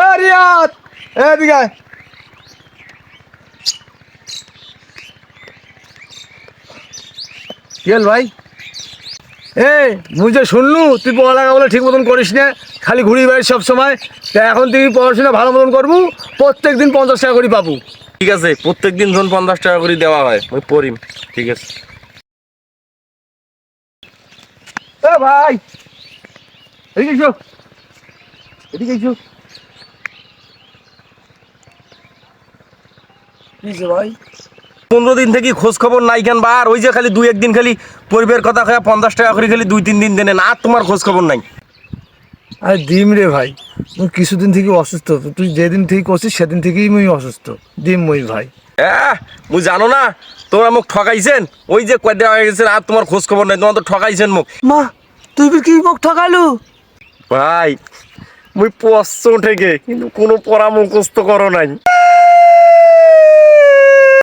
এ রিয়াদ, এদিকে আয়। কি হল ভাই? মুই যে শুনলু তুই পড়ালেখা বলে ঠিক মতন করিস না, খালি ঘুরি বেড়াই সব সময়। তা এখন তুই পড়াশোনা ভালো মতন করবো, প্রত্যেক দিন 50 টাকা করে পাবো। ঠিক আছে, প্রত্যেক দিন ধরুন 50 টাকা করে দেওয়া হয়, ওই পড়িম। ঠিক আছে। এ ভাই, এদিকে এসো, এদিকে এসো। কি ভাই? 15 দিন থেকে খোঁজ খবর নাই কেন? বা আর ওই যে খালি 2-1 দিন খালি পরিবের কথা খায় 50 টাকা করে খালি 2-3 দিন দেন, আর তোমার খোঁজ খবর নাই। আরে ডিম রে ভাই, মুই কিছুদিন থেকে অসুস্থ। তুই যেদিন থেকে করছিস সেদিন থেকেই মুই অসুস্থ। ডিম মুই ভাই। মুই জানো না তোমরা মুখ ঠকাইছেন? ওই যে কয়টা হয়ে গেছেন, আর তোমার খোঁজ খবর নাই, তোমার তো ঠকাইছেন মুখ। মা, তুই কি মুখ ঠকালু? ভাই মুই পশ্চ থেকে কিন্তু কোনো পরামর্শ করো নাই।